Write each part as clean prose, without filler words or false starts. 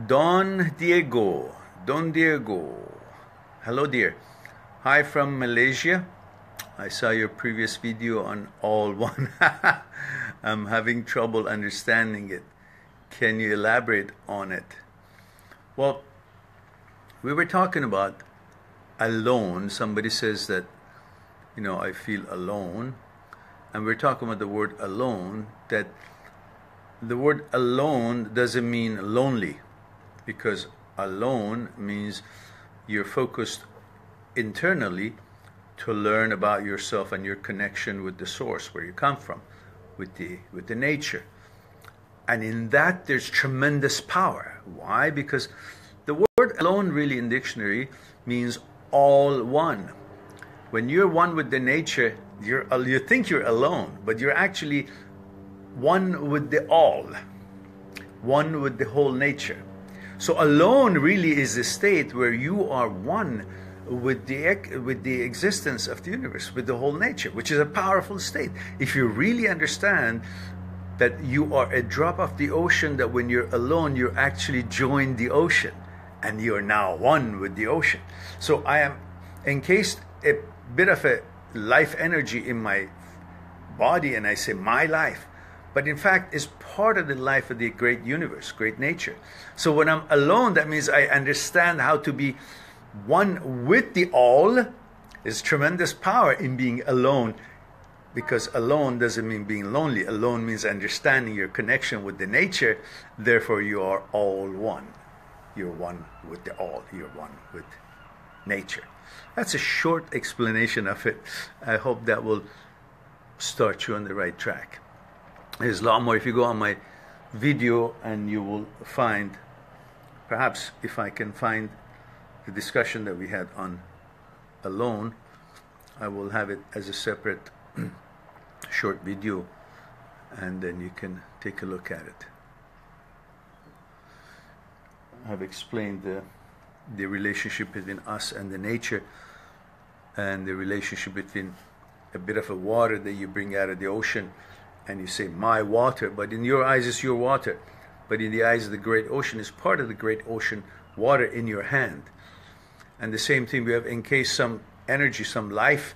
Don Diego. Don Diego. Hello, dear. Hi from Malaysia. I saw your previous video on all one. I'm having trouble understanding it. Can you elaborate on it? Well, we were talking about alone. Somebody says that, I feel alone. And we're talking about the word alone, that the word alone doesn't mean lonely, because alone means you're focused internally to learn about yourself and your connection with the source, where you come from, with the nature. And in that there's tremendous power. Why? Because the word alone really in dictionary means all one. When you're one with the nature, you think you're alone, but you're actually one with the all, one with the whole nature. So alone really is a state where you are one with the existence of the universe, with the whole nature, which is a powerful state. If you really understand that you are a drop of the ocean, that when you're alone, you actually join the ocean, and you're now one with the ocean. So I am encased a bit of a life energy in my body, and I say my life, but in fact is part of the life of the great universe, great nature. So when I'm alone, that means I understand how to be one with the all. There's tremendous power in being alone, because alone doesn't mean being lonely. Alone means understanding your connection with the nature. Therefore you are all one. You're one with the all. You're one with nature. That's a short explanation of it. I hope that will start you on the right track. There's a lot more. If you go on my video, and you will find, perhaps if I can find the discussion that we had on alone, I will have it as a separate short video, and then you can take a look at it. I've explained the relationship between us and the nature, and the relationship between a bit of a water that you bring out of the ocean, and you say my water, but in your eyes it's your water, but in the eyes of the great ocean is part of the great ocean water in your hand. And the same thing, we have encased some energy, some life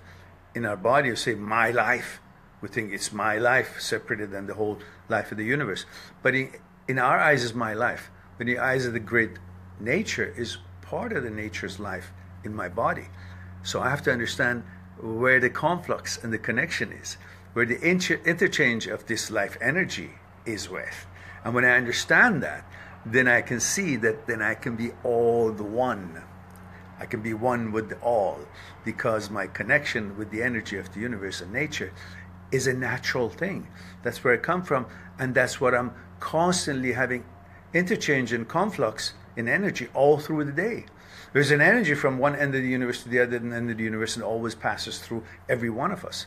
in our body. You say my life, we think it's my life, separated than the whole life of the universe, but in our eyes is my life, but in the eyes of the great nature is part of the nature's life in my body. So I have to understand where the conflux and the connection is, where the interchange of this life energy is with. And when I understand that, then I can see that then I can be all the one. I can be one with the all, because my connection with the energy of the universe and nature is a natural thing. That's where I come from, and that's what I'm constantly having interchange and conflux in energy all through the day. There's an energy from one end of the universe to the other end of the universe, and always passes through every one of us.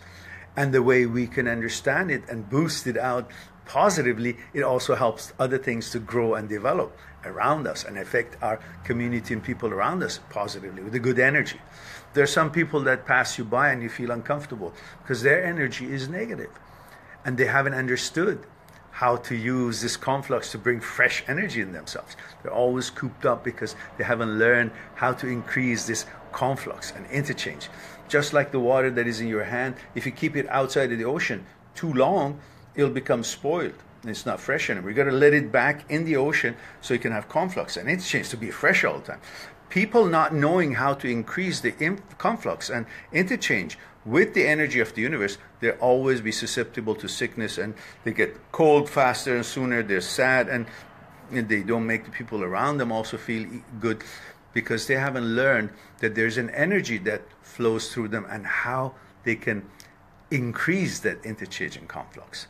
And the way we can understand it and boost it out positively, it also helps other things to grow and develop around us and affect our community and people around us positively with a good energy. There are some people that pass you by and you feel uncomfortable because their energy is negative, and they haven't understood how to use this conflux to bring fresh energy in themselves. They're always cooped up because they haven't learned how to increase this conflux and interchange. Just like the water that is in your hand, if you keep it outside of the ocean too long, it'll become spoiled and it's not fresh anymore. You got to let it back in the ocean so you can have conflux and interchange to be fresh all the time. People not knowing how to increase the conflux and interchange with the energy of the universe, they'll always be susceptible to sickness, and they get cold faster and sooner. They're sad, and they don't make the people around them also feel good, because they haven't learned that there's an energy that flows through them and how they can increase that interchange and conflux.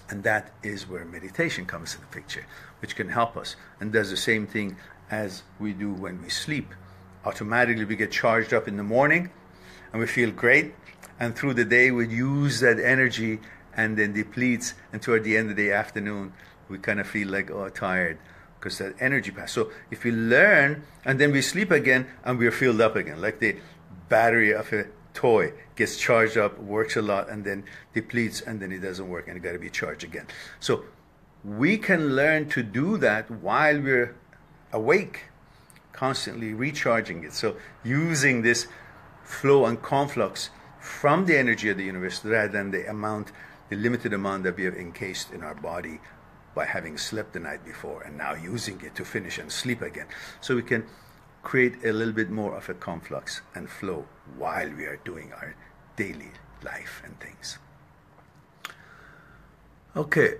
And that is where meditation comes in the picture, which can help us and does the same thing as we do when we sleep. Automatically we get charged up in the morning and we feel great, and through the day we use that energy and then depletes, and toward the end of the afternoon we kind of feel like, oh, tired, because that energy passes. So if we learn, and then we sleep again and we're filled up again, like the battery of a toy gets charged up, works a lot, and then depletes, and then it doesn't work and it got to be charged again. So we can learn to do that while we're awake, constantly recharging it. So using this flow and conflux from the energy of the universe rather than the limited amount that we have encased in our body by having slept the night before and now using it to finish and sleep again. So we can create a little bit more of a conflux and flow while we are doing our daily life and things. Okay.